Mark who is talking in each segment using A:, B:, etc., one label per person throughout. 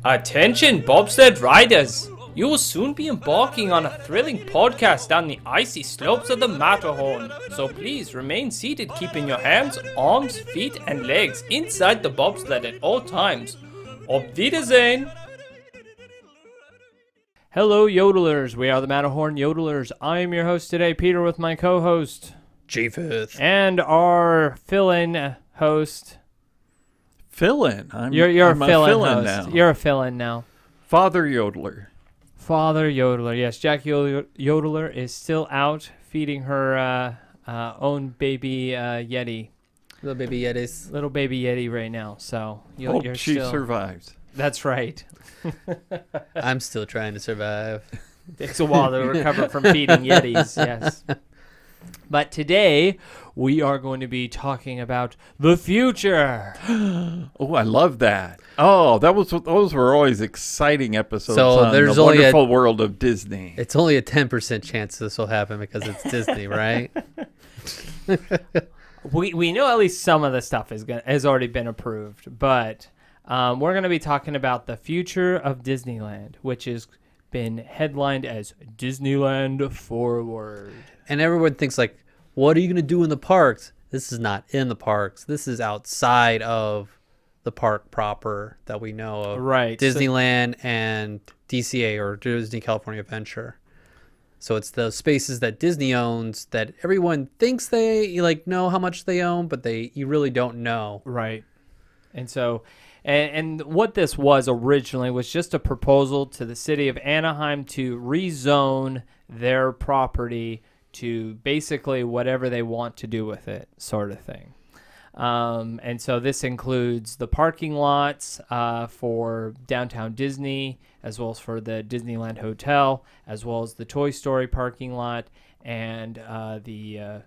A: Attention bobsled riders! You will soon be embarking on a thrilling podcast down the icy slopes of the Matterhorn, so please remain seated, keeping your hands, arms, feet, and legs inside the bobsled at all times. Auf Wiedersehen! Hello yodelers, we are the Matterhorn Yodelers. I am your host today, Peter, with my co-host,
B: J-Fifth.
A: and our fill-in host.
B: Fill-in?
A: You're
B: I'm
A: a fill-in host.
B: now.
A: You're a fill-in now.
B: Father Yodeler.
A: Father Yodeler, yes. Jack Yodeler is still out feeding her own baby Yeti.
C: Little baby Yetis.
A: Little baby Yeti right now. So
B: Hope
A: you're
B: she
A: still...
B: survives.
A: That's right.
C: I'm still trying to survive.
A: Takes a while to recover from feeding Yetis, yes. But today, we are going to be talking about the future.
B: Oh, I love that. Oh, those were always exciting episodes
C: So
B: on
C: there's
B: the
C: only
B: wonderful world of Disney.
C: It's only a 10% chance this will happen because it's Disney, right?
A: We know at least some of the stuff has already been approved, but we're going to be talking about the future of Disneyland, which has been headlined as Disneyland Forward.
C: And everyone thinks like, what are you going to do in the parks? This is not in the parks. This is outside of the park proper that we know of.
A: Right.
C: Disneyland and DCA, or Disney California Adventure. So it's the spaces that Disney owns that everyone thinks they know how much they own, but you really don't know.
A: Right. And so, and what this was originally was just a proposal to the city of Anaheim to rezone their property to basically whatever they want to do with it, sort of thing. And so this includes the parking lots for Downtown Disney, as well as for the Disneyland Hotel, as well as the Toy Story parking lot, and the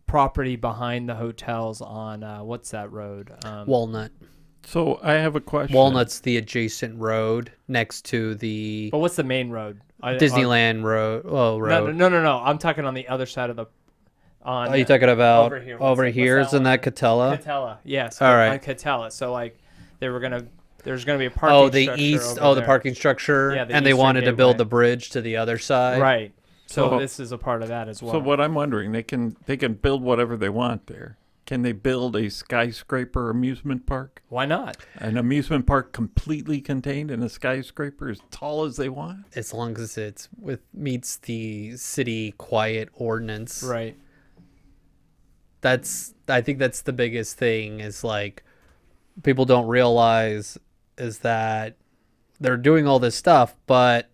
A: property behind the hotels on what's that road?
C: Walnut.
B: So I have a question.
C: Walnut's the adjacent road next to the
A: But what's the main road?
C: Disneyland road.
A: No. I'm talking on the other side of the.
C: Are you talking about
A: over here?
C: over here? Isn't that Catella?
A: Catella, yes.
C: All right.
A: On Catella. So like, there's gonna be a parking.
C: Oh, the
A: structure
C: east.
A: over
C: the
A: there.
C: parking structure.
A: Yeah, the
C: and they
A: eastern
C: wanted to build
A: gateway.
C: the bridge to the other side.
A: Right. So
B: So-
A: this is a part of that as well.
B: So what I'm wondering, they can build whatever they want there. Can they build a skyscraper amusement park?
A: Why not?
B: An amusement park completely contained in a skyscraper as tall as they want?
C: As long as meets the city quiet ordinance.
A: Right.
C: I think that's the biggest thing is like people don't realize is that they're doing all this stuff, but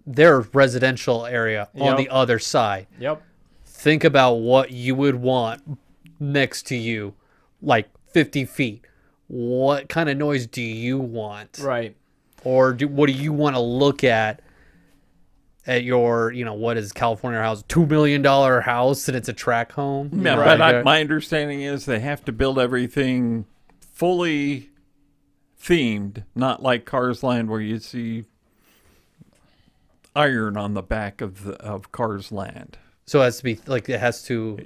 C: their residential area on the other side.
A: Yep.
C: Think about what you would want next to you, like 50 feet. What kind of noise do you want?
A: Right.
C: Or what do you want to look at your, what is California house? $2 million house and it's a track home?
B: Yeah,
C: Right.
B: but my understanding is they have to build everything fully themed, not like Cars Land where you see iron on the back of Cars Land.
C: So it has to be like it has to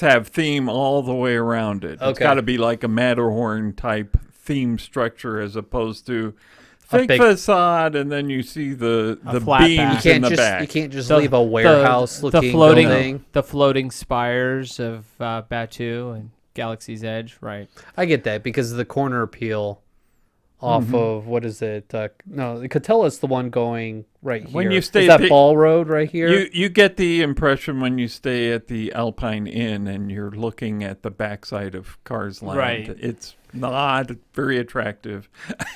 B: have theme all the way around it. It's
C: Okay.
B: got to be like a Matterhorn type theme structure as opposed to fake
C: big-
B: facade, and then you see the
A: flat
B: beams
A: back.
B: in the back.
C: You can't just leave a warehouse looking building.
A: The floating spires of Batu and Galaxy's Edge. Right.
C: I get that because of the corner appeal off of what is it? No, Catella's the one going right here.
B: When you stay
C: is
B: at
C: that
B: the-
C: Ball Road right here?
B: You get the impression when you stay at the Alpine Inn and you're looking at the backside of Cars Land.
A: Right.
B: It's not very attractive.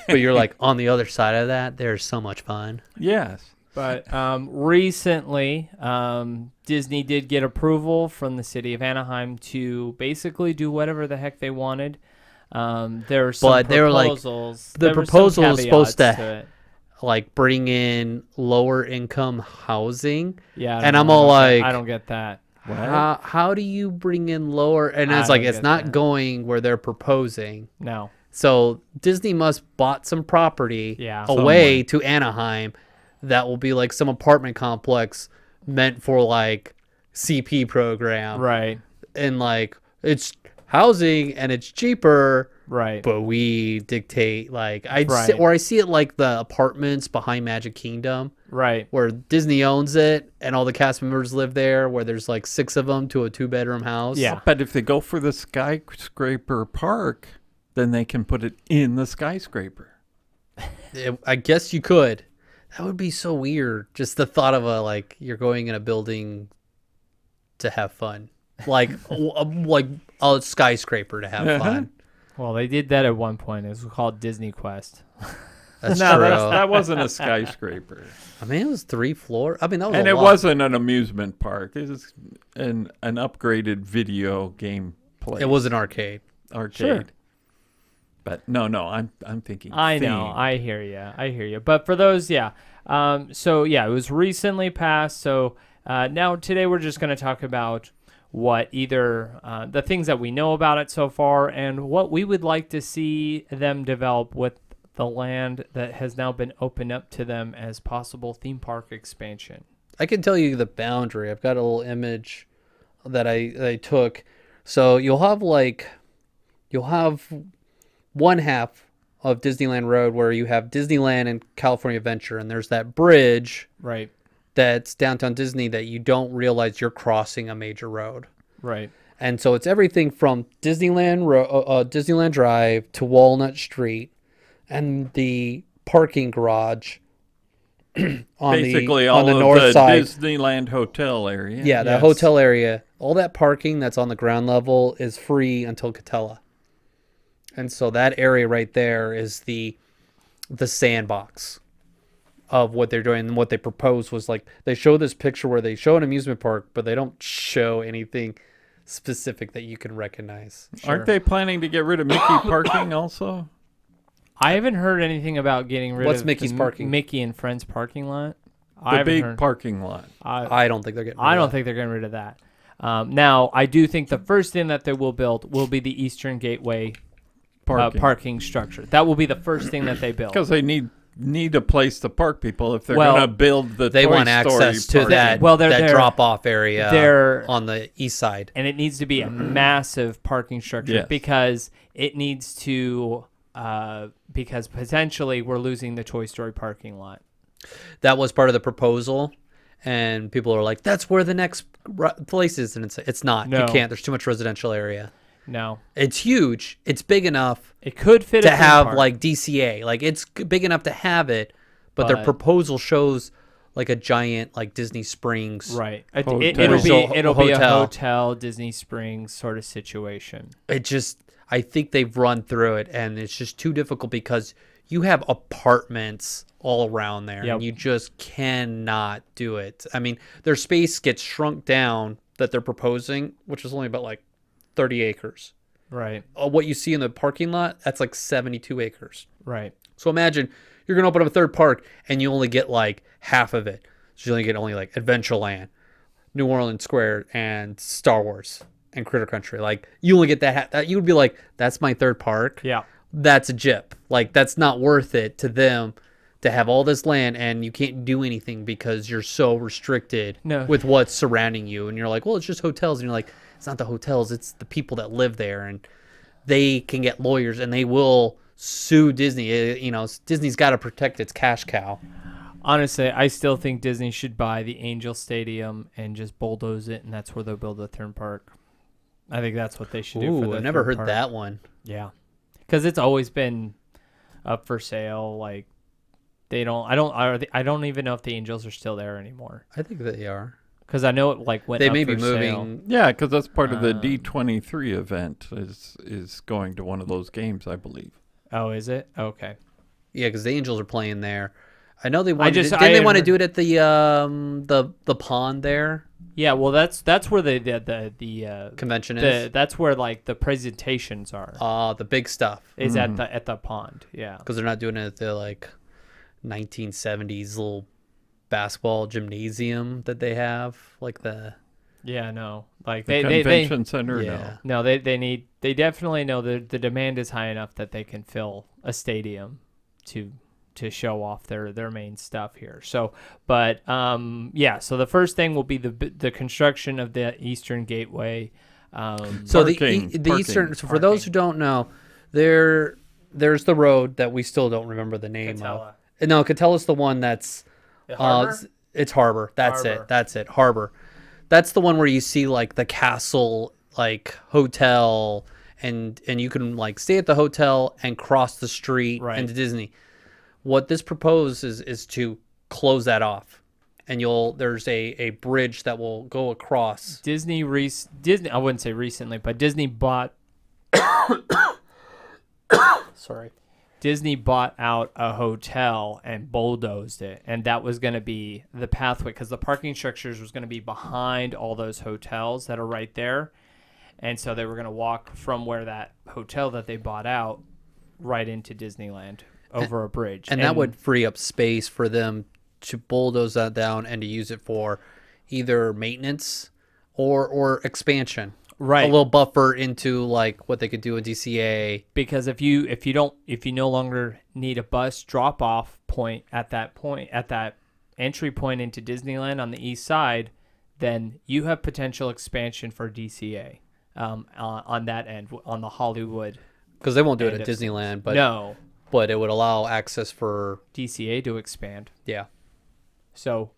C: But you're like on the other side of that. There's so much fun.
B: Yes.
A: But recently, Disney did get approval from the city of Anaheim to basically do whatever the heck they wanted. There are some
C: But they were like-
A: proposals.
C: the
A: there were some
C: proposal is supposed
A: caveats
C: to-
A: it.
C: Like bring in lower income housing.
A: Yeah, I
C: And
A: don't
C: I'm
A: know
C: all
A: about that.
C: like-
A: I don't get that.
C: How do you bring in lower? And
A: I
C: it's like
A: don't
C: it's
A: get
C: not
A: that.
C: going where they're proposing.
A: No.
C: So Disney must bought some property away to Anaheim that will be like some apartment complex meant for like CP program.
A: Right.
C: And like it's housing and it's cheaper
A: Right.
C: but we dictate like
A: Right.
C: or I see it like the apartments behind Magic Kingdom
A: Right.
C: where Disney owns it and all the cast members live there, where there's like 6 of them to a 2-bedroom house.
A: Yeah.
B: But if they go for the skyscraper park, then they can put it in the skyscraper.
C: I guess you could. That would be so weird. Just the thought of like you're going in a building to have fun, like like a skyscraper to have fun.
A: Well, they did that at one point. It was called Disney Quest.
C: That's
B: No,
C: true.
B: that wasn't a skyscraper.
C: I mean, it was 3 floors. I mean, that was
B: And
C: a
B: it
C: lot.
B: wasn't an amusement park. It was an upgraded video game place.
C: It was an arcade.
B: Arcade.
A: Sure.
B: But no, I'm thinking
A: I know.
B: theme.
A: I hear you. But for those, yeah. So yeah, it was recently passed. So now today we're just going to talk about what either the things that we know about it so far and what we would like to see them develop with the land that has now been opened up to them as possible theme park expansion.
C: I can tell you the boundary. I've got a little image that I took. So you'll have one half of Disneyland Road where you have Disneyland and California Adventure, and there's that bridge
A: Right.
C: that's downtown Disney that you don't realize you're crossing a major road.
A: Right.
C: And so it's everything from Disneyland Drive to Walnut Street and the parking garage on
B: Basically
C: the,
B: all
C: on the
B: of
C: north
B: the
C: side.
B: Disneyland hotel area.
C: Yeah, that
A: Yes.
C: hotel area, all that parking that's on the ground level is free until Catella. And so that area right there is the sandbox of what they're doing. And what they proposed was like they show this picture where they show an amusement park, but they don't show anything specific that you can recognize.
B: Aren't they planning to get rid of Mickey parking also?
A: I haven't heard anything about getting rid
C: What's
A: of
C: Mickey's
A: the
C: parking?
A: Mickey and Friends parking lot.
B: The big parking lot.
C: I don't think they're getting rid
A: I
C: of
A: don't
C: that.
A: think they're getting rid of that. Now, I do think the first thing that they will build will be the Eastern Gateway parking structure. That will be the first thing that they build.
B: Because they need a place to park people if they're
A: Well,
B: going to build the
C: They
B: Toy
C: want
B: Story
C: access to
B: parking.
C: that,
A: Well, they're
C: that drop-off area
A: they're-
C: on the east side.
A: And it needs to be a massive parking structure
B: Yes.
A: because it needs to, because potentially we're losing the Toy Story parking lot.
C: That was part of the proposal, and people are like, "That's where the next place is," and it's not.
A: No.
C: You can't. There's too much residential area.
A: No.
C: It's huge. It's big enough
A: It could fit a
C: to
A: theme
C: have
A: park.
C: like DCA. Like it's big enough to have it, but their
A: But-
C: proposal shows like a giant like Disney Springs.
A: Right.
B: Hotel.
A: It'll be a
C: Hotel.
A: hotel, Disney Springs sort of situation.
C: It just, I think they've run through it, and it's just too difficult because you have apartments all around there,
A: Yep.
C: and you just cannot do it. I mean, their space gets shrunk down that they're proposing, which is only about like 30 acres.
A: Right.
C: What you see in the parking lot, that's like 72 acres.
A: Right.
C: So imagine you're going to open up a third park and you only get like half of it. So you only get only like Adventureland, New Orleans Square, and Star Wars and Critter Country. Like you only get that. You would be like, that's my third park.
A: Yeah.
C: That's a gyp. Like that's not worth it to them to have all this land and you can't do anything because you're so restricted
A: No.
C: with what's surrounding you. And you're like, well, it's just hotels. And you're like, it's not the hotels, it's the people that live there, and they can get lawyers and they will sue Disney. You know, Disney's got to protect its cash cow.
A: Honestly, I still think Disney should buy the Angel Stadium and just bulldoze it, and that's where they'll build the third park. I think that's what they should do. For
C: Ooh,
A: the
C: I never
A: third
C: heard
A: park.
C: that one.
A: Yeah, because it's always been up for sale. Like they don't. I don't even know if the Angels are still there anymore.
C: I think they are.
A: Because I know it like went.
C: They
A: up
C: may
A: for
C: be
A: sale.
C: moving.
B: Yeah, because that's part of the D23 event is going to one of those games, I believe.
A: Oh, is it? Okay.
C: Yeah, because the Angels are playing there. I know they wanted.
A: just-
C: Didn't
A: I
C: they want to
A: heard-
C: do it at the pond there?
A: Yeah. Well, that's where the
C: Convention is.
A: that's where like the presentations are.
C: The big stuff.
A: Is at the pond. Yeah.
C: Because they're not doing it at the like 1970s little basketball gymnasium that they have, like the
A: Yeah. No. Like
B: The
A: they
B: convention center,
C: yeah.
A: No, they definitely know that the demand is high enough that they can fill a stadium to show off their main stuff here. So, but yeah, so the first thing will be the construction of the Eastern Gateway.
C: So
B: Parking.
C: the Eastern. So for those who don't know, There's the road that we still don't remember the name
A: Catella.
C: of. No, Catella's the one that's
A: The harbor?
C: it's Harbor. That's
A: Harbor.
C: it. That's it. Harbor. That's the one where you see like the castle, like hotel, and you can like stay at the hotel and cross the street
A: Right.
C: into Disney. What this proposes is to close that off, and there's a bridge that will go across.
A: Disney, I wouldn't say recently, but Disney bought
C: Sorry.
A: Disney bought out a hotel and bulldozed it, and that was going to be the pathway because the parking structures was going to be behind all those hotels that are right there, and so they were going to walk from where that hotel that they bought out right into Disneyland over a bridge,
C: And that would free up space for them to bulldoze that down and to use it for either maintenance or expansion.
A: right
C: A little buffer into like what they could do in DCA.
A: because if you no longer need a bus drop off point at that entry point into Disneyland on the east side, then you have potential expansion for DCA on that end, on the Hollywood.
C: Because they won't do it
A: end
C: at
A: of
C: Disneyland, but
A: no,
C: but it would allow access for
A: DCA to expand.
C: yeah.
A: So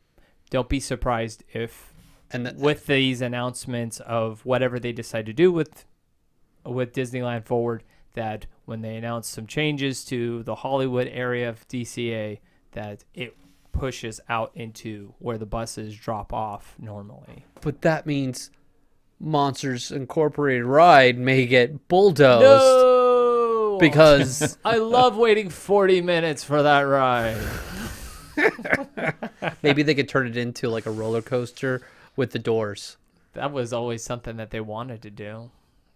A: don't be surprised if
C: And
A: with these announcements of whatever they decide to do with Disneyland Forward, that when they announce some changes to the Hollywood area of DCA, that it pushes out into where the buses drop off normally.
C: but that means Monsters Incorporated ride may get bulldozed
A: No,
C: because
A: I love waiting 40 minutes for that ride.
C: maybe they could turn it into like a roller coaster with the doors.
A: That was always something that they wanted to do.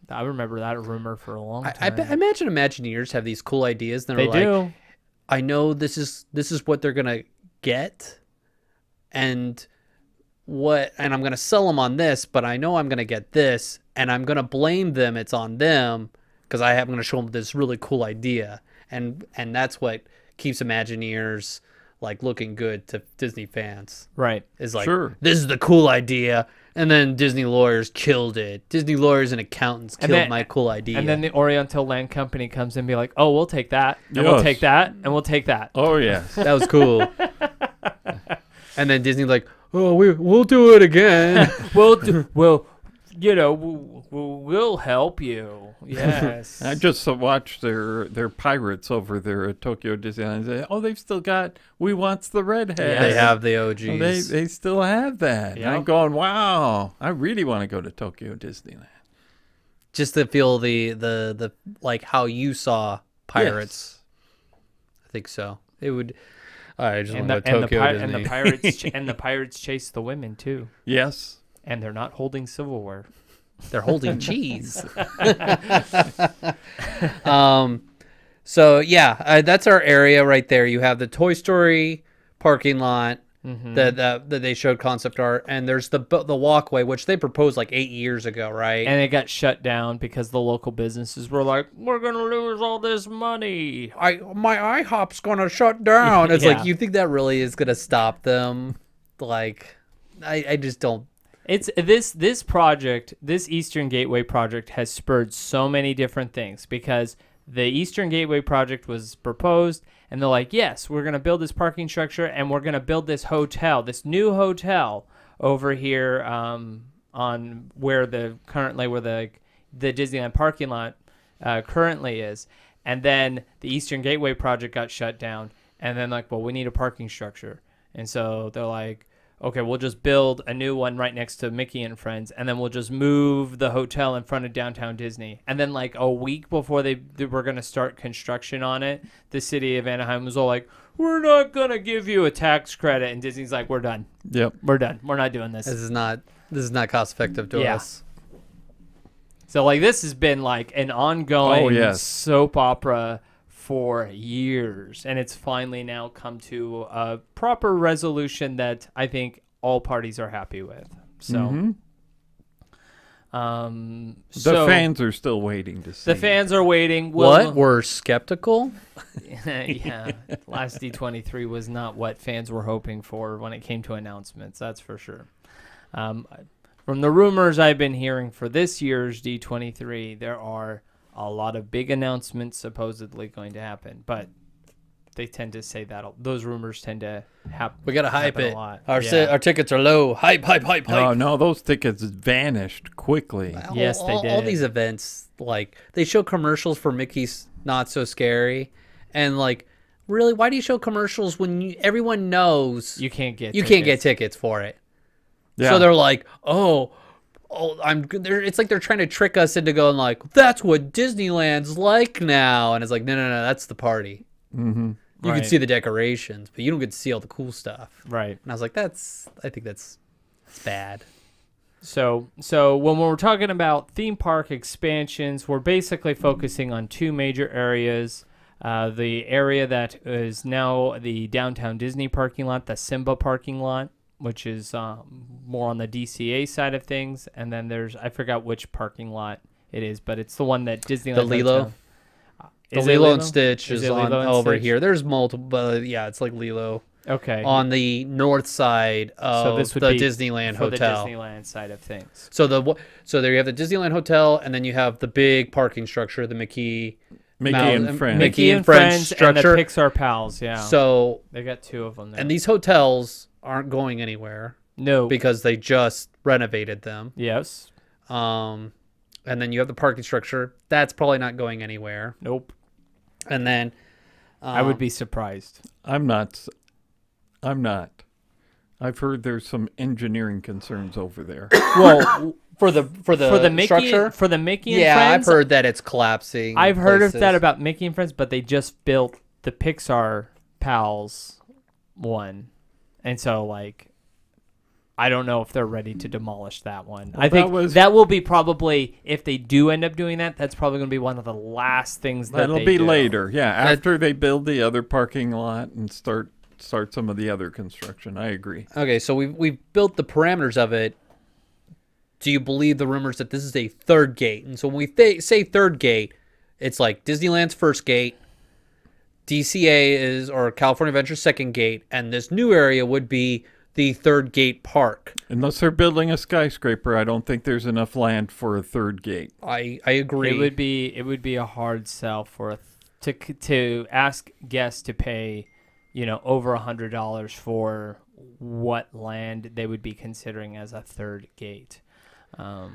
A: I remember that rumor for a long
C: I
A: time.
C: imagine Imagineers have these cool ideas. And
A: They
C: they're like,
A: do.
C: I know this is what they're gonna get, and I'm gonna sell them on this, but I know I'm gonna get this, and I'm gonna blame them. It's on them because I'm gonna show them this really cool idea, and that's what keeps Imagineers like looking good to Disney fans.
A: Right.
C: Is like,
B: Sure.
C: this is the cool idea, and then Disney lawyers killed it. Disney lawyers and accountants killed
A: then-
C: my cool idea.
A: And then the Oriental Land Company comes and be like, "Oh, we'll take that, and we'll
B: Yes.
A: take that, and we'll take that."
B: Oh, yes.
C: that was cool. And then Disney's like, oh, we'll do it again.
A: We'll help you. Yes.
B: I just watched their pirates over there at Tokyo Disneyland. And say, oh, they've still got We Wants the Redhead.
C: They have the OGs.
B: Oh, they still have that. And
A: Yeah.
B: I'm going, wow, I really want to go to Tokyo Disneyland.
C: Just to feel the like how you saw pirates. I think so. It would. I just
A: and
C: want
A: the,
C: to go
A: and,
C: to
A: the
C: Tokyo
A: pi- and the
C: Disney.
A: pirates and the pirates chase the women too,
B: Yes.
A: and they're not holding silverware.
C: They're holding cheese. So yeah, that's our area right there. You have the Toy Story parking lot that they showed concept art, and there's the walkway, which they proposed like 8 years ago, right?
A: And it got shut down because the local businesses were like, "We're gonna lose all this money."
C: My IHOP's gonna shut down. It's
A: Yeah.
C: like, you think that really is gonna stop them? Like, I just don't.
A: It's this project, this Eastern Gateway project has spurred so many different things because the Eastern Gateway project was proposed and they're like, yes, we're going to build this parking structure and we're going to build this hotel, this new hotel over here on where the Disneyland parking lot currently is. And then the Eastern Gateway project got shut down and then like, well, we need a parking structure. And so they're like, okay, we'll just build a new one right next to Mickey and Friends, and then we'll just move the hotel in front of downtown Disney. And then like a week before they were going to start construction on it, the city of Anaheim was all like, we're not going to give you a tax credit. And Disney's like, we're done.
B: Yep.
A: We're done. We're not doing this.
C: This is not cost effective to
A: Yeah.
C: us.
A: So like this has been like an ongoing
B: Oh, yes.
A: soap opera for years, and it's finally now come to a proper resolution that I think all parties are happy with. So,
B: The fans are still waiting to see.
A: the fans are waiting.
C: What? We're skeptical?
A: Yeah, last D23 was not what fans were hoping for when it came to announcements. That's for sure. From the rumors I've been hearing for this year's D23, there are a lot of big announcements supposedly going to happen, but they tend to say that those rumors tend to happen.
C: We gotta hype it.
A: A lot.
C: Our tickets are low. Hype.
B: Oh no, those tickets vanished quickly.
A: Yes, they did.
C: All these events, like they show commercials for Mickey's Not So Scary, and like, really, why do you show commercials when everyone knows
A: You can't get
C: tickets for it?
B: Yeah.
C: So they're like, it's like they're trying to trick us into going like, that's what Disneyland's like now, and it's like, no, that's the party.
B: Mm-hmm.
C: You can see the decorations, but you don't get to see all the cool stuff.
A: Right.
C: And I was like, I think that's bad.
A: So when we're talking about theme park expansions, we're basically focusing on two major areas. The area that is now the downtown Disney parking lot, the Simba parking lot, which is more on the DCA side of things. And then I forgot which parking lot it is, but it's the one that Disneyland.
C: The Lilo? The Lilo and Stitch is on over here. There's multiple, but yeah, it's like Lilo.
A: Okay.
C: On the north side of the Disneyland Hotel.
A: The Disneyland side of things.
C: So there you have the Disneyland Hotel, and then you have the big parking structure, the Mickey
B: and Friends.
C: Mickey and Friends structure.
A: And the Pixar Pals, yeah.
C: So
A: they got two of them there.
C: And these hotels aren't going anywhere.
A: No.
C: Because they just renovated them.
A: Yes.
C: And then you have the parking structure. That's probably not going anywhere.
A: Nope.
C: And then
A: I would be surprised.
B: I'm not. I've heard there's some engineering concerns over there.
C: Well, for the
A: Mickey
C: structure,
A: for the Mickey and
C: yeah,
A: Friends,
C: I've heard that it's collapsing.
A: I've heard of that about Mickey and Friends, but they just built the Pixar Pals one, and so like, I don't know if they're ready to demolish that one.
B: Well,
A: I think that will be probably, if they do end up doing that, that's probably going to be one of the last things
B: that'll
A: they
B: be
A: do.
B: later. Yeah, after they build the other parking lot and start some of the other construction. I agree.
C: Okay, so we've built the parameters of it. Do you believe the rumors that this is a third gate? And so when we say third gate, it's like Disneyland's first gate, DCA or California Adventure's second gate, and this new area would be the third gate park.
B: Unless they're building a skyscraper, I don't think there's enough land for a third gate.
C: I agree.
A: It would be a hard sell for to ask guests to pay, over $100 for what land they would be considering as a third gate.
C: Well,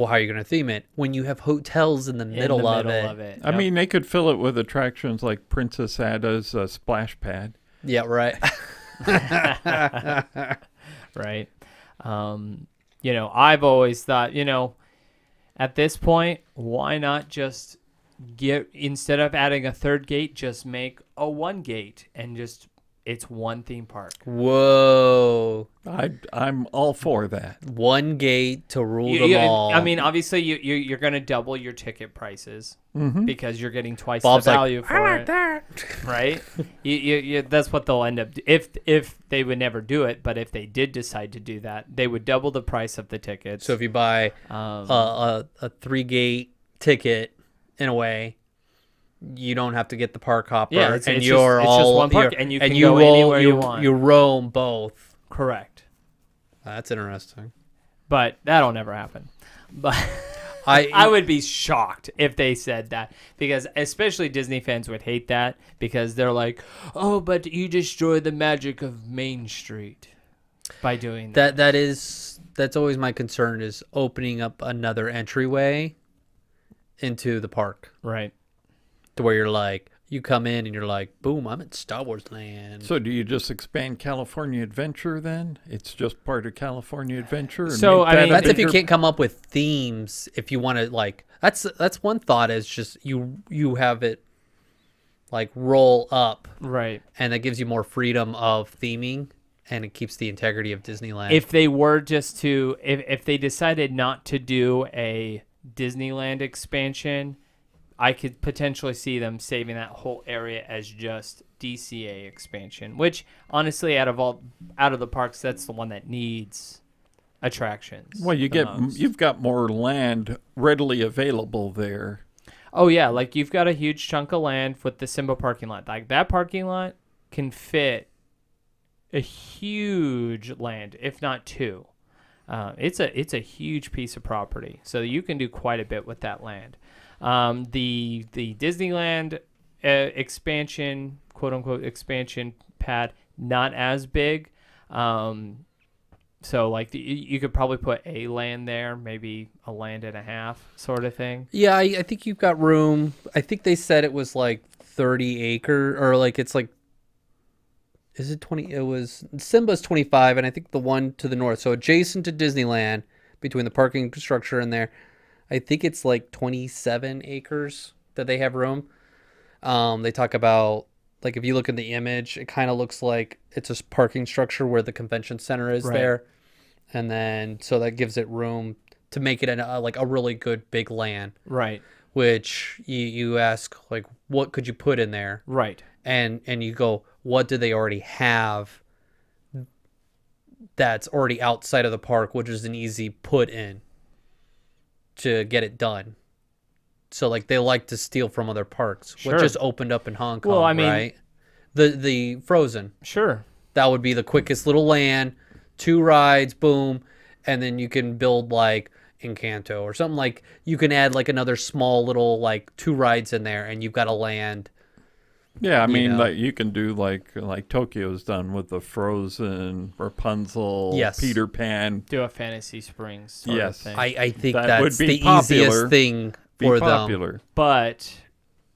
C: how are you going to theme it when you have hotels in the middle of it?
B: I mean, they could fill it with attractions like Princess Ada's splash pad.
C: Yeah, right.
A: Right. I've always thought, at this point, why not just instead of adding a third gate, just make a one gate and it's one theme park.
C: Whoa.
B: I'm all for that.
C: One gate to rule them all.
A: I mean, obviously, you're going to double your ticket prices because you're getting twice
C: Bob's
A: the value
C: like,
A: for
C: I like
A: it.
C: that.
A: Right? That's what they'll end up if they would never do it, but if they did decide to do that, they would double the price of the tickets.
C: So if you buy a 3-gate ticket, in a way, you don't have to get the park hopper.
A: Yeah, it's
C: just
A: one park, and you can go anywhere you want.
C: You roam both.
A: Correct.
C: That's interesting.
A: But that'll never happen. But I would be shocked if they said that, because especially Disney fans would hate that, because they're like, oh, but you destroy the magic of Main Street by doing that.
C: That's always my concern, is opening up another entryway into the park.
A: Right.
C: To where you're like, you come in and you're like, boom, I'm in Star Wars land.
B: So do you just expand California Adventure then? It's just part of California Adventure? And
A: so, I mean,
C: that's if you can't come up with themes. If you want to, like, that's one thought, is just you have it, like, roll up.
A: Right.
C: And that gives you more freedom of theming, and it keeps the integrity of Disneyland.
A: If they were just to, if they decided not to do a Disneyland expansion, I could potentially see them saving that whole area as just DCA expansion, which honestly, out of the parks, that's the one that needs attractions.
B: Well, you've got more land readily available there.
A: Oh yeah, like you've got a huge chunk of land with the Simba parking lot. Like that parking lot can fit a huge land, if not two. It's a huge piece of property, so you can do quite a bit with that land. The Disneyland expansion, quote unquote expansion pad, not as big. So like you could probably put a land there, maybe a land and a half sort of thing.
C: Yeah, I think you've got room. I think they said it was like 30 acre, or like it's like, is it 20? It was, Simba's 25, and I think the one to the north, so adjacent to Disneyland, between the parking structure and there, I think it's like 27 acres that they have room. They talk about, like, if you look in the image, it kind of looks like it's a parking structure where the convention center is there. And then, so that gives it room to make it like a really good big land.
A: Right.
C: Which you ask, like, what could you put in there?
A: Right.
C: And you go, what do they already have that's already outside of the park, which is an easy put in to get it done. So, like, they like to steal from other parks, which just opened up in Hong Kong, right? The Frozen.
A: Sure.
C: That would be the quickest little land, 2 rides, boom, and then you can build, like, Encanto or something. Like, you can add, like, another small little, like, 2 rides in there, and you've got a land.
B: Yeah, I mean, like, you can do like Tokyo's done with the Frozen, Rapunzel, Peter Pan.
A: Do a Fantasy Springs sort of thing.
C: I think that's the easiest thing for them.
A: But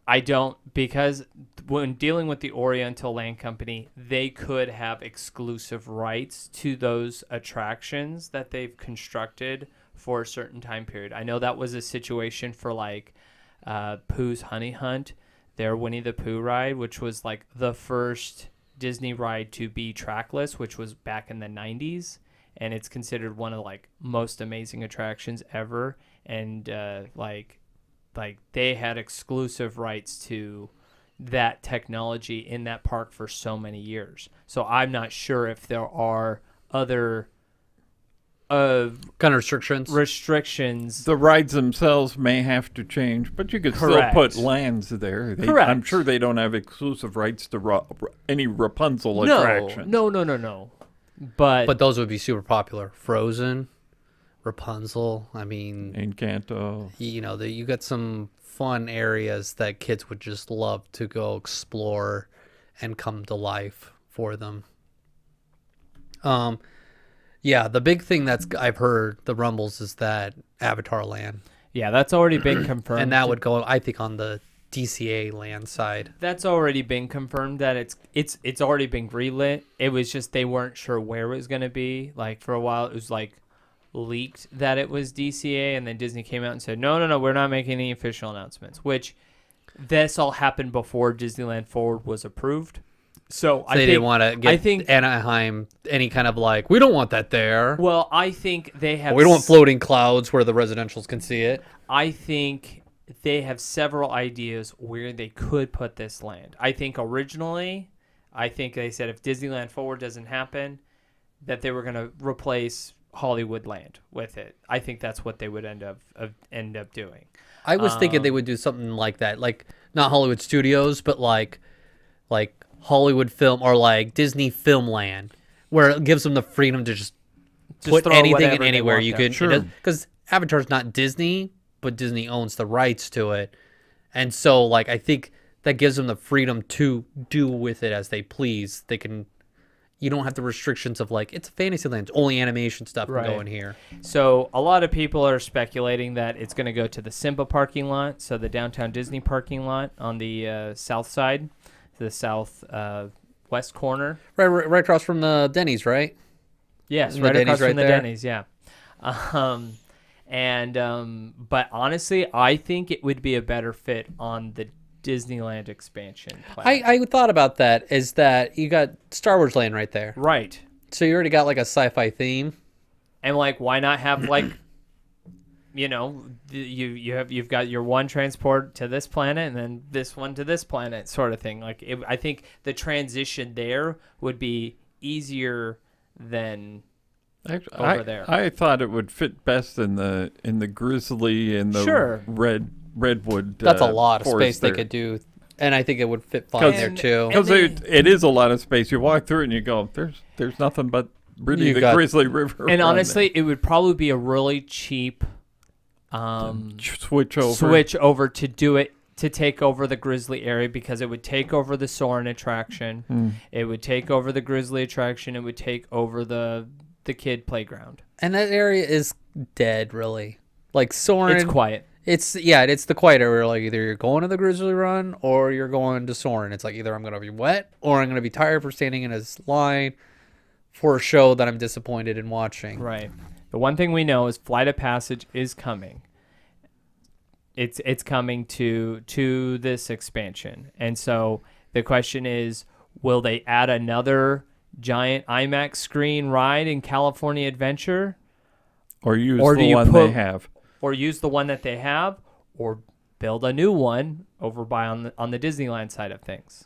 A: I don't, because when dealing with the Oriental Land Company, they could have exclusive rights to those attractions that they've constructed for a certain time period. I know that was a situation for, like, Pooh's Honey Hunt, their Winnie the Pooh ride, which was like the first Disney ride to be trackless, which was back in the 90s, and it's considered one of, like, most amazing attractions ever. And like they had exclusive rights to that technology in that park for so many years. So I'm not sure if there are other
C: kind of restrictions.
B: The rides themselves may have to change, but you could still put lands there.
A: Correct.
B: I'm sure they don't have exclusive rights to any Rapunzel attractions.
A: No. But
C: those would be super popular. Frozen, Rapunzel. I mean,
B: Encanto.
C: You know, you got some fun areas that kids would just love to go explore and come to life for them. Yeah, the big thing I've heard the rumbles is that Avatar Land.
A: Yeah, that's already been confirmed.
C: And that would go, I think, on the DCA land side.
A: That's already been confirmed that it's already been greenlit. It was just they weren't sure where it was going to be. Like, for a while it was like leaked that it was DCA, and then Disney came out and said, no, we're not making any official announcements, which this all happened before Disneyland Forward was approved. So
C: they didn't want to get Anaheim any kind of, like, we don't want that there.
A: Well, I think they have...
C: We don't want floating clouds where the residentials can see it.
A: I think they have several ideas where they could put this land. I think originally, they said if Disneyland Forward doesn't happen, that they were going to replace Hollywood Land with it. I think that's what they would end up doing.
C: I was thinking they would do something like that, like not Hollywood Studios, but like Hollywood Film or like Disney Film Land, where it gives them the freedom to just put anything and anywhere you could. Because Avatar's not Disney, but Disney owns the rights to it, and so, like, I think that gives them the freedom to do with it as they please. They can. You don't have the restrictions of, like, it's a Fantasyland, only animation stuff can go in here.
A: So a lot of people are speculating that it's going to go to the Simba parking lot, so the downtown Disney parking lot on the south side, the south west corner.
C: Right across from the Denny's, right?
A: Yes,
C: right across from the
A: Denny's, yeah. But honestly, I think it would be a better fit on the Disneyland expansion plan.
C: I thought about that, is that you got Star Wars Land right there.
A: Right.
C: So you already got, like, a sci-fi theme.
A: And, like, why not have, like, you know, you've got your one transport to this planet and then this one to this planet sort of thing. Like, I think the transition there would be easier than over there.
B: I thought it would fit best in the Grizzly and the Redwood.
C: That's a lot of space
B: there.
C: They could do, and I think it would fit fine there too.
B: Because it is a lot of space. You walk through and you go, there's nothing but really the Grizzly River.
A: And honestly, it would probably be a really cheap
B: switch over
A: to do it, to take over the Grizzly area, because it would take over the Soarin' attraction. It would take over the Grizzly attraction. It would take over the kid playground.
C: And that area is dead, really. Like Soarin'.
A: It's quiet.
C: It's the quiet area. Like either you're going to the Grizzly Run or you're going to Soarin'. It's like either I'm going to be wet or I'm going to be tired for standing in this line for a show that I'm disappointed in watching.
A: Right. The one thing we know is Flight of Passage is coming. It's coming to this expansion. And so the question is, will they add another giant IMAX screen ride in California Adventure?
B: Or use the one they have?
A: Or use the one that they have, or build a new one over by on the Disneyland side of things.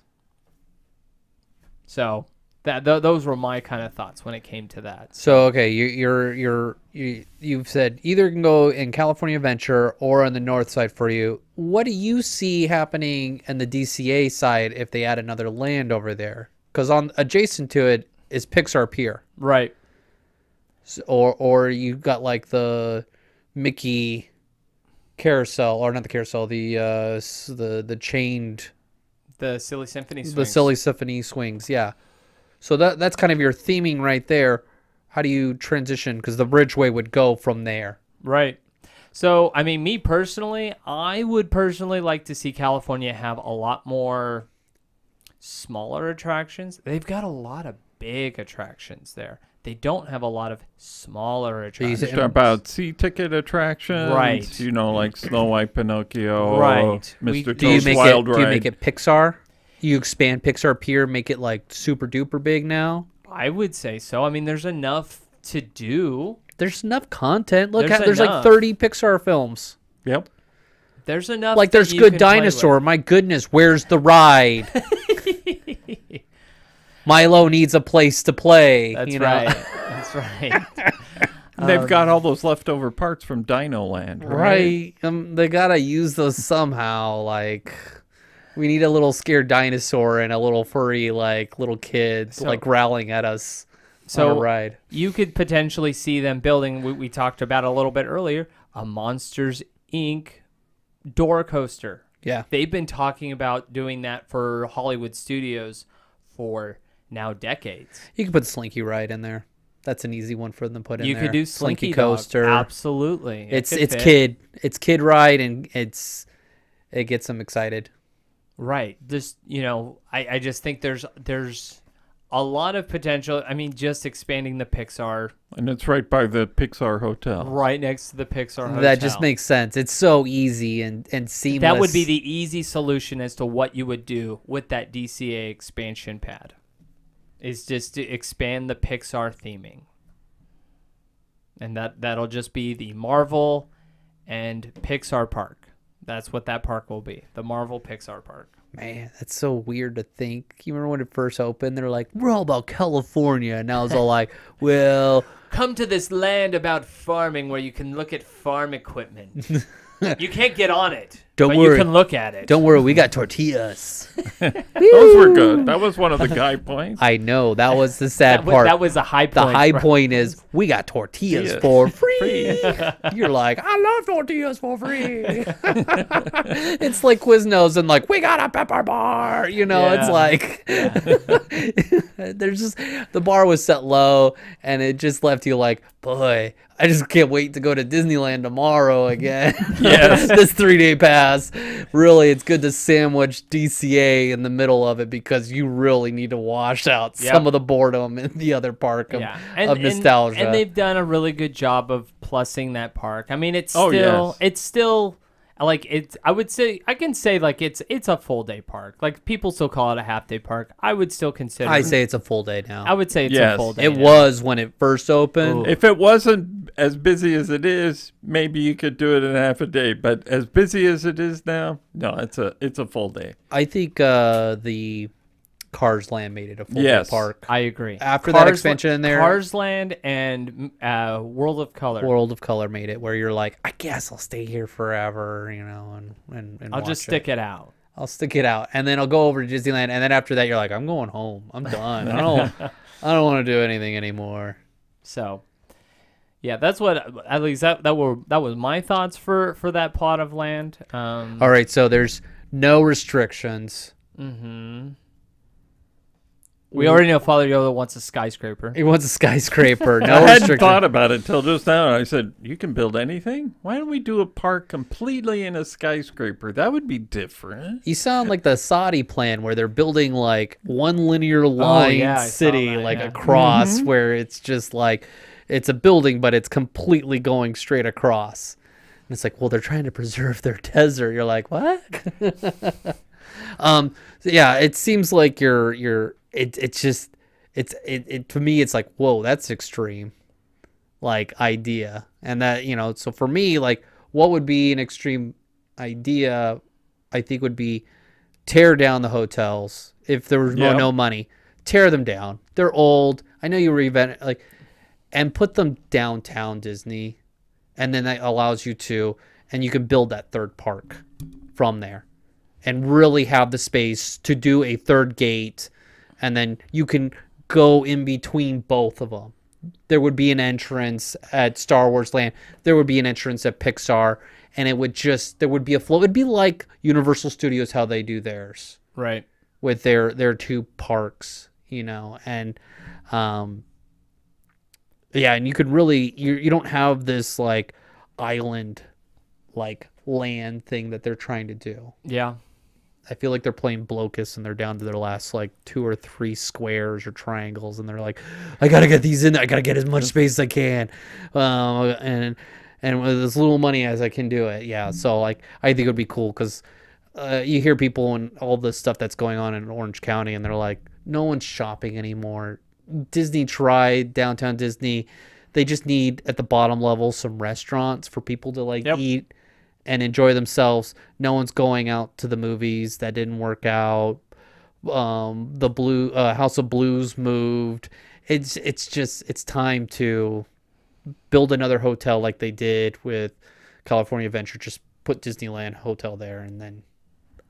A: So those were my kind of thoughts when it came to that.
C: So okay, you've said either can go in California Adventure or on the north side for you. What do you see happening in the DCA side if they add another land over there? Because on adjacent to it is Pixar Pier,
A: right?
C: So, or you got like the Mickey carousel, or not the carousel, the chained,
A: the Silly Symphony swings.
C: The Silly Symphony swings, yeah. So that's kind of your theming right there. How do you transition? Because the Bridgeway would go from there.
A: Right. So, I mean, me personally, I would personally like to see California have a lot more smaller attractions. They've got a lot of big attractions there. They don't have a lot of smaller attractions.
B: Talking about C-ticket attractions,
A: right?
B: You know, like Snow White, Pinocchio,
A: right?
B: Mr. Toad's Wild Ride.
C: Do you make it Pixar? You expand Pixar Pier, make it like super duper big now?
A: I would say so. I mean, there's enough to do.
C: There's enough content. Look, there's
A: enough.
C: like 30 Pixar films.
B: Yep.
A: There's enough.
C: Like there's Good Dinosaur. My goodness, where's the ride? Milo needs a place to play.
A: That's
C: you know?
A: right. That's right.
B: They've got all those leftover parts from Dino Land, right?
C: They gotta use those somehow. Like, we need a little scared dinosaur and a little furry, like little kid, like growling at us. On a ride.
A: You could potentially see them building. We talked about a little bit earlier. A Monsters Inc. door coaster.
C: Yeah,
A: they've been talking about doing that for Hollywood Studios for now decades.
C: You can put Slinky Ride in there. That's an easy one for them to put in there.
A: You could do Slinky
C: Coaster.
A: Absolutely.
C: It's kid ride, and it gets them excited.
A: Right. Just, I just think there's a lot of potential. I mean, just expanding the Pixar.
B: And it's right by the Pixar Hotel.
A: Right next to the Pixar Hotel.
C: That just makes sense. It's so easy and seamless.
A: That would be the easy solution as to what you would do with that DCA expansion pad. Is just to expand the Pixar theming. And that'll just be the Marvel and Pixar Park. That's what that park will be. The Marvel Pixar Park.
C: Man, that's so weird to think. You remember when it first opened? They're like, we're all about California. And now it's all like, well...
A: Come to this land about farming where you can look at farm equipment. You can't get on it. But you can look at it.
C: Don't worry, we got tortillas.
B: Those were good. That was one of the guy points.
C: I know. That was the sad part.
A: That was a high point.
C: The high point is we got tortillas for free. You're like, I love tortillas for free. It's like Quiznos and like, we got a pepper bar. It's like, there's just, the bar was set low and it just left you like, boy, I just can't wait to go to Disneyland tomorrow again.
B: Yes.
C: This 3-day pass. Really, it's good to sandwich DCA in the middle of it because you really need to wash out some of the boredom in the other park of nostalgia.
A: And they've done a really good job of plussing that park. I mean, it's still like I can say like it's a full day park. Like people still call it a half day park. I would still consider.
C: I say it's a full day now.
A: I would say it's a full day.
C: It was when it first opened.
A: Ooh.
B: If it wasn't as busy as it is, maybe you could do it in half a day. But as busy as it is now, no, it's a full day.
C: I think the Cars Land made it a full day park.
A: I agree.
C: After that expansion in there,
A: Cars Land and World of Color.
C: World of Color made it where you're like, I guess I'll stay here forever, and
A: I'll just stick it out.
C: I'll stick it out, and then I'll go over to Disneyland, and then after that, you're like, I'm going home. I'm done. I don't want to do anything anymore.
A: So, Yeah, that's what at least that was my thoughts for that plot of land.
C: All right, so there's no restrictions.
A: Mm-hmm. We already know Father Yoda wants a skyscraper.
C: He wants a skyscraper. No
B: I hadn't
C: restrictions.
B: thought about it till just now. I said, you can build anything? Why don't we do a park completely in a skyscraper? That would be different.
C: You sound like the Saudi plan where they're building like one linear line
A: I saw
C: city,
A: that,
C: like
A: yeah.
C: across, where it's just like it's a building, but it's completely going straight across. And it's like, well, they're trying to preserve their desert. You're like, what? So yeah, it seems like it's just to me it's like, whoa, that's extreme, like, idea. And that, you know, so for me, like, what would be an extreme idea, I think, would be tear down the hotels. If there was no money, tear them down. They're old. I know you reinvent, like, and put them downtown Disney, and then that allows you to, and you can build that third park from there and really have the space to do a third gate, and then you can go in between both of them. There would be an entrance at Star Wars Land. There would be an entrance at Pixar, and it would just, there would be a flow. It'd be like Universal Studios, how they do theirs.
A: Right.
C: With their two parks, you know, and yeah, and you could really, you don't have this like island, like land thing that they're trying to do.
A: Yeah.
C: I feel like they're playing Blocus and they're down to their last like 2 or 3 squares or triangles, and they're like, I gotta get these in there. I gotta get as much space as I can, and with as little money as I can do it. Yeah, so like I think it would be cool because you hear people and all the stuff that's going on in Orange County, and they're like, no one's shopping anymore. Disney tried, downtown Disney. They just need at the bottom level some restaurants for people to like eat and enjoy themselves. No one's going out to the movies. That didn't work out. The House of Blues moved. It's time to build another hotel like they did with California Adventure. Just put Disneyland Hotel there and then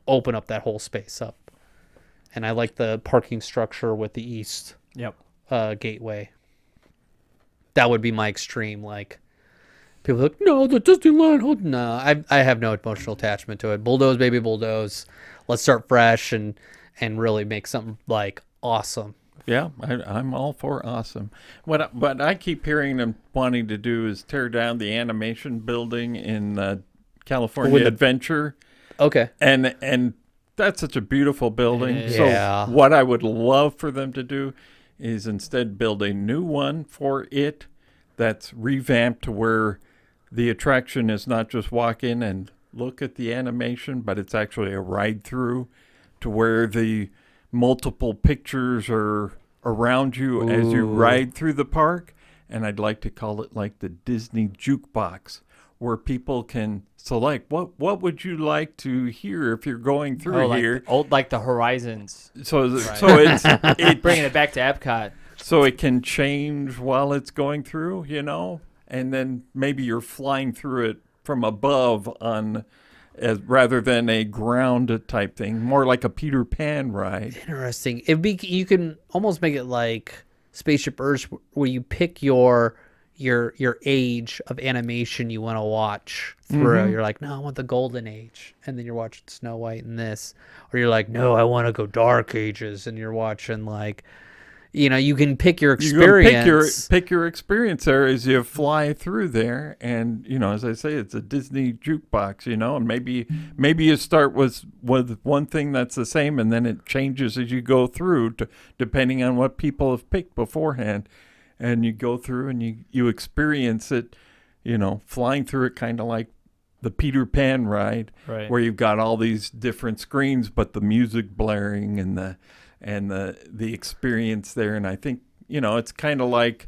C: open up that whole space up. And I like the parking structure with the east gateway. That would be my extreme, like, people are like, no, the Disneyland. No, I have no emotional attachment to it. Bulldoze, baby, bulldoze. Let's start fresh and really make something like awesome.
B: Yeah, I'm all for awesome. What I keep hearing them wanting to do is tear down the animation building in California Adventure.
C: Okay.
B: And that's such a beautiful building.
C: Yeah.
B: So what I would love for them to do is instead build a new one for it that's revamped to where the attraction is not just walk in and look at the animation, but it's actually a ride through to where the multiple pictures are around you as you ride through the park. And I'd like to call it like the Disney jukebox, where people can select what would you like to hear if you're going through here.
A: Like the Horizons.
B: So it's
A: Bringing it back to Epcot.
B: So it can change while it's going through, you know, and then maybe you're flying through it from above rather than a ground type thing, more like a Peter Pan ride.
C: Interesting. You can almost make it like Spaceship Earth, where you pick your age of animation you want to watch through. You're like, no, I want the golden age, and then you're watching Snow White and this, or you're like, no, I want to go dark ages, and you're watching like, you know, you can pick your experience.
B: Pick your experience there as you fly through there, and you know, as I say, it's a Disney jukebox, you know, and maybe you start with one thing that's the same, and then it changes as you go through, depending on what people have picked beforehand. And you go through and you experience it, you know, flying through it kind of like the Peter Pan ride,
A: right,
B: where you've got all these different screens, but the music blaring and the experience there. And I think, you know, it's kind of like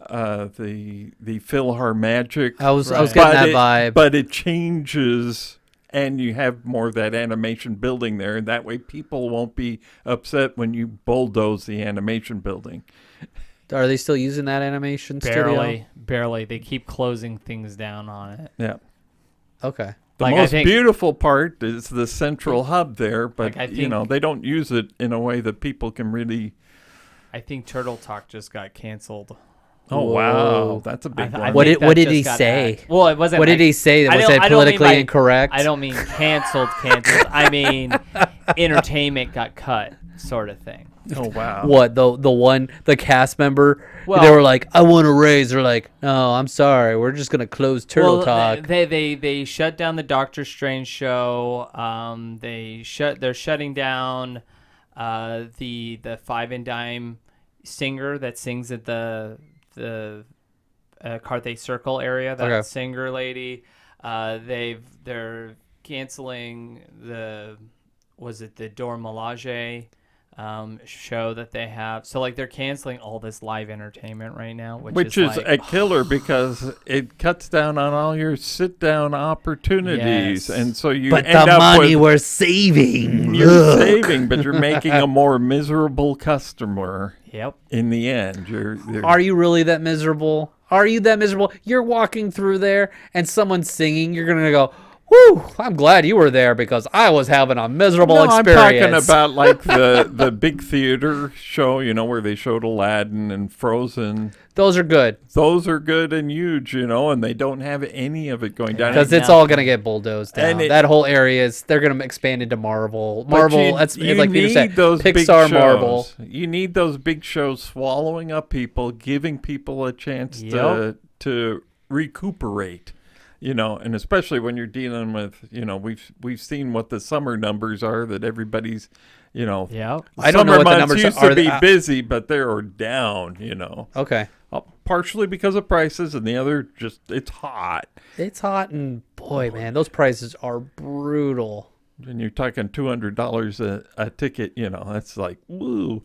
B: the PhilharMagic.
C: I was getting that vibe.
B: But it changes, and you have more of that animation building there, and that way people won't be upset when you bulldoze the animation building.
C: Are they still using that animation studio?
A: Barely. They keep closing things down on it.
B: Yeah.
C: Okay.
B: The most beautiful part is the central hub there, but you know, they don't use it in a way that people can really.
A: I think Turtle Talk just got canceled.
B: Oh, wow. That's a big
A: I
B: one.
C: What
A: think
C: did what
A: that
C: did he
A: just got
C: say?
A: hacked. Well, it wasn't.
C: What did he say that was that politically incorrect?
A: I don't mean canceled. I mean entertainment got cut, sort of thing.
B: Oh, wow.
C: What the cast member?
A: Well-
C: they were like, I want a raise. They're like, no, I'm sorry, we're just gonna close Turtle
A: Well,
C: Talk.
A: they shut down the Doctor Strange show. They're shutting down the Five and Dime singer that sings at the Carthay Circle area. That
C: Okay.
A: singer lady. They're canceling the Dora Milaje show that they have. So like they're canceling all this live entertainment right now, which is
B: a
A: like,
B: killer because it cuts down on all your sit-down opportunities,
A: Yes.
B: and so you
C: But
B: end
C: the
B: up
C: money
B: with
C: we're saving.
B: you're
C: Ugh.
B: saving, but you're making a more miserable customer
A: yep.
B: in the end. You're
C: Are you really that miserable? Are you that miserable? You're walking through there and someone's singing. You're gonna go, "Whew! I'm glad you were there because I was having a miserable
B: No,
C: experience."
B: I'm talking about like the big theater show, where they showed Aladdin and Frozen.
C: Those are good
B: Those are good and huge, and they don't have any of it going down.
C: because it's all gonna get bulldozed down.
B: And
C: That whole area they're gonna expand into Marvel.
B: But
C: Marvel. That's
B: you
C: like Peter
B: need
C: said.
B: those big
C: Pixar,
B: shows.
C: Marvel.
B: You need those big shows swallowing up people, giving people a chance
A: Yep.
B: to recuperate. And especially when you're dealing with, we've seen what the summer numbers are that everybody's,
A: Yep.
C: I don't know
B: summer
C: what the
B: months
C: numbers
B: used
C: are.
B: to be busy, but they're down,
C: Okay.
B: partially because of prices, and the other just it's hot.
C: It's hot and boy, man, those prices are brutal.
B: And you're talking $200 a ticket, that's like, woo.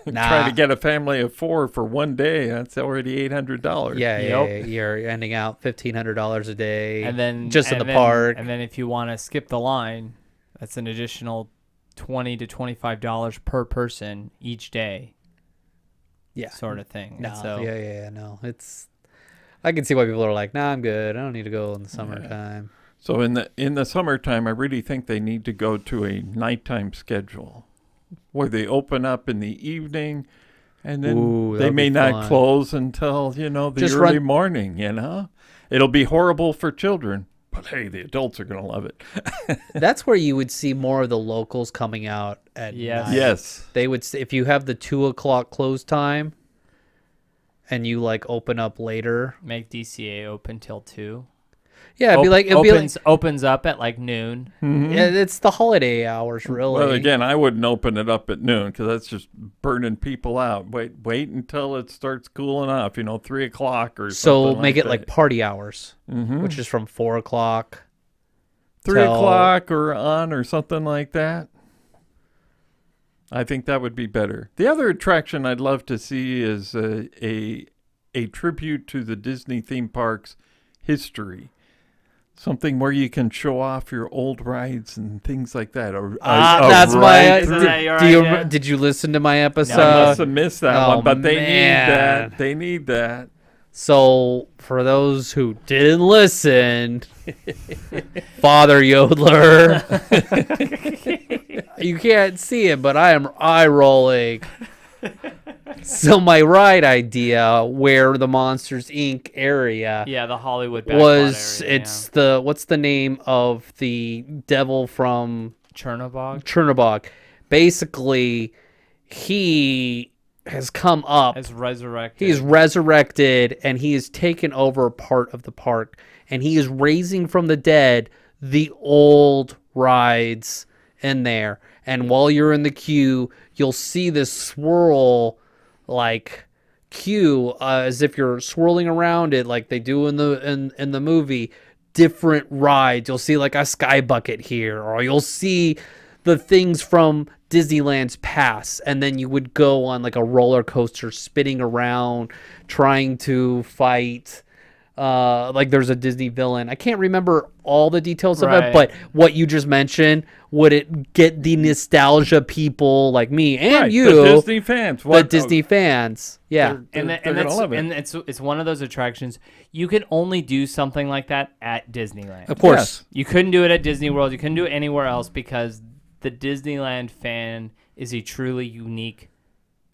C: Nah.
B: Trying to get a family of 4 for one day, that's already $800.
C: Yeah,
A: Yep.
C: yeah, you're ending out $1,500 a day,
A: And then
C: just in
A: and
C: the
A: then-
C: park.
A: And then if you want to skip the line, that's an additional $20 to $25 per person each day,
C: Yeah,
A: sort of thing.
C: no,
A: And so
C: yeah, no. It's I can see why people are like, nah, I'm good. I don't need to go in the summertime.
B: So in the summertime, I really think they need to go to a nighttime schedule where they open up in the evening, and then
C: Ooh,
B: they
C: that'd
B: may
C: be
B: not
C: fun.
B: close until the
C: Just
B: early
C: run-
B: morning. It'll be horrible for children, but hey, the adults are gonna love it.
C: That's where you would see more of the locals coming out at
A: Yes.
C: night.
B: Yes.
C: They would if you have the 2:00 close time, and you like open up later.
A: make DCA open till 2.
C: Yeah,
A: Opens up at like noon.
C: yeah, it's the holiday hours, really.
B: Well, again, I wouldn't open it up at noon because that's just burning people out. Wait until it starts cooling off. 3 o'clock or
C: so
B: something.
C: make it
B: that.
C: like party hours,
B: Mhm.
C: which is from 4:00.
B: 3
C: till-
B: o'clock or on or something like that. I think that would be better. The other attraction I'd love to see is a tribute to the Disney theme park's history. Something where you can show off your old rides and things like that.
C: That's my.
B: ride
A: Isn't
B: through-
A: that your
C: Do you
A: idea?
C: did you listen to my episode?
B: I must have missed that
C: oh,
B: one, but they
C: man.
B: need that. They need that.
C: So, for those who didn't listen, Father Yodeler, you can't see it, but I am eye rolling. So, my ride idea, where the Monsters Inc. area
A: Yeah, the Hollywood backlot
C: was,
A: area,
C: it's the what's the name of the devil from
A: Chernobog
C: Chernobog? Basically, he has come up.
A: is resurrected.
C: He's resurrected, and he has taken over part of the park, and he is raising from the dead the old rides in there. And while you're in the queue, you'll see this swirl like queue as if you're swirling around it like they do in the movie. Different rides. You'll see like a sky bucket here, or you'll see the things from Disneyland's past, and then you would go on like a roller coaster spinning around trying to fight like there's a Disney villain. I can't remember all the details of it,
A: Right.
C: but what you just mentioned, would it get the nostalgia people like me and
B: Right,
C: you,
B: the Disney fans.
C: the Disney fans? Yeah.
B: They're
A: and
B: gonna love it.
A: it's one of those attractions you can only do something like that at Disneyland.
C: Of course.
B: Yes.
A: You couldn't do it at Disney World. You couldn't do it anywhere else because the Disneyland fan is a truly unique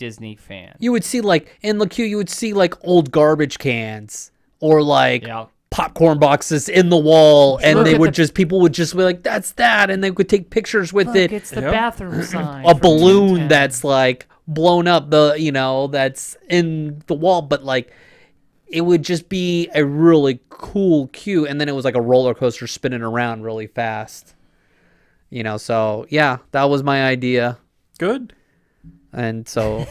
A: Disney fan.
C: You would see like in the queue, you would see like old garbage cans or like
A: Yeah.
C: popcorn boxes in the wall, and
A: Look
C: they
A: at
C: would just people would just be like, "That's that," and they would take pictures with
A: Look,
C: it.
A: it's the
B: Yep.
A: bathroom sign.
C: A
A: from
C: balloon
A: 1010.
C: that's like blown up, that's in the wall, but like it would just be a really cool queue, and then it was like a roller coaster spinning around really fast. So yeah, that was my idea.
B: Good.
C: And so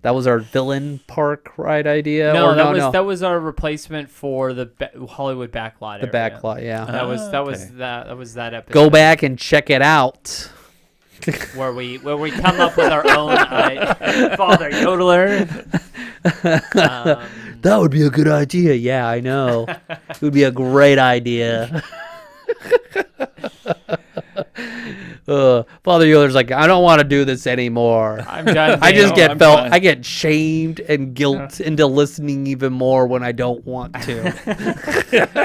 C: that was our villain park ride idea.
A: No,
C: or
A: that was our replacement for the Hollywood backlot.
C: the
A: area.
C: backlot. Yeah,
A: That was
B: okay.
A: that was that episode.
C: go back and check it out.
A: where we come up with our own Father Yodeler.
C: That would be a good idea. Yeah, I know. It would be a great idea. Father Yoder's like, I don't want to do this anymore.
A: I'm done.
C: I just
A: being-
B: I'm fine.
C: I get shamed and guilt into listening even more when I don't want to.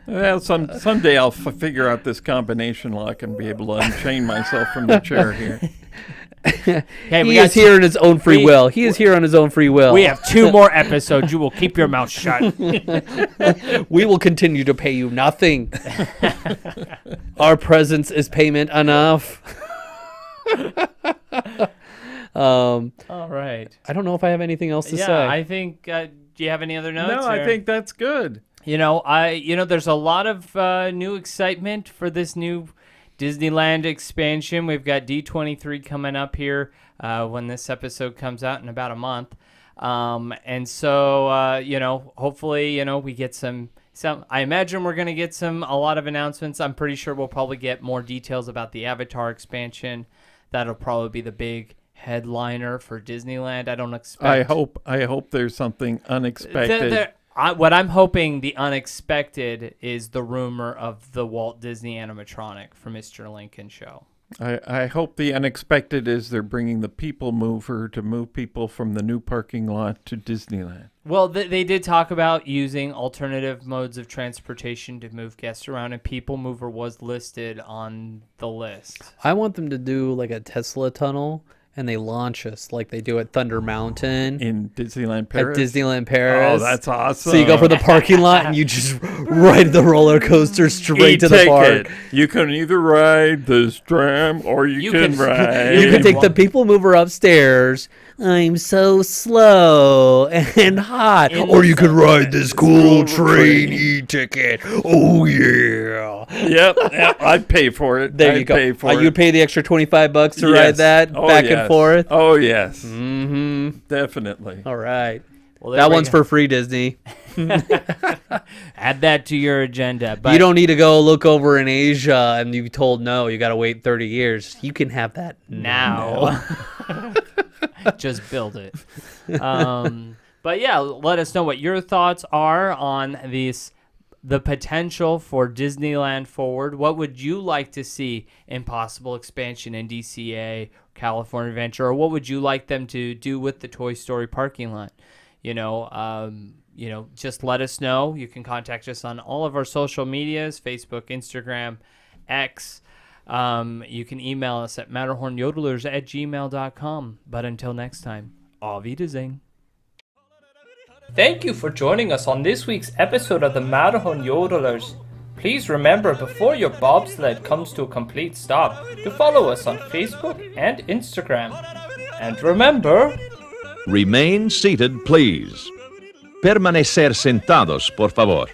B: Well, someday I'll figure out this combination lock and be able to unchain myself from the chair here.
A: Hey,
C: He is here in his own free will. He is here on his own free will.
A: We have 2 more episodes. You will keep your mouth shut.
C: We will continue to pay you nothing. Our presence is payment enough.
A: All right.
C: I don't know if I have anything else to
A: Yeah,
C: say.
A: I think. Do you have any other notes?
B: No, I
A: or-
B: think that's good.
A: There's a lot of new excitement for this new Disneyland expansion. We've got D23 coming up here when this episode comes out in about a month. And so, hopefully, we get some, I imagine we're going to get a lot of announcements. I'm pretty sure we'll probably get more details about the Avatar expansion. That'll probably be the big headliner for Disneyland. I don't expect.
B: I hope there's something unexpected.
A: What I'm hoping the unexpected is the rumor of the Walt Disney animatronic for Mr. Lincoln Show.
B: I hope the unexpected is they're bringing the people mover to move people from the new parking lot to Disneyland.
A: Well, they did talk about using alternative modes of transportation to move guests around, and people mover was listed on the list.
C: I want them to do like a Tesla tunnel, and they launch us like they do at Thunder Mountain
B: In Disneyland Paris?
C: at Disneyland Paris.
B: Oh, that's awesome.
C: So you go from the parking lot and you just ride the roller coaster straight to the
B: E-ticket.
C: park.
B: You can either ride the tram or you can ride.
C: You can take the people mover upstairs. I'm so slow and hot.
A: In
C: Or
A: the
C: you could
A: subway.
C: ride this cool train e-ticket. Oh, yeah.
B: Yep, I'd pay for it.
C: There
B: I'd
C: you go.
B: Pay for it.
C: You'd pay the extra $25 to ride
B: Yes.
C: that
B: Oh,
C: back
B: yes.
C: and forth.
B: Oh, yes.
C: Mm-hmm.
B: Definitely.
C: All right.
A: Well, there
C: That
A: we
C: one's
A: go.
C: for free, Disney.
A: Add that to your agenda. But
C: You don't need to go look over in Asia and you're told no, you got to wait 30 years. You can have that
A: now. Just build it. But yeah, let us know what your thoughts are on the potential for Disneyland Forward. What would you like to see in possible expansion in DCA, California Adventure, or what would you like them to do with the Toy Story parking lot? Just let us know. You can contact us on all of our social medias, Facebook, Instagram, X. You can email us at matterhornyodelers@gmail.com. But until next time, auf Wiedersehen. Thank you for joining us on this week's episode of the Matterhorn Yodelers. Please remember, before your bobsled comes to a complete stop, to follow us on Facebook and Instagram. And remember...
D: Remain seated, please. Permanecer sentados, por favor.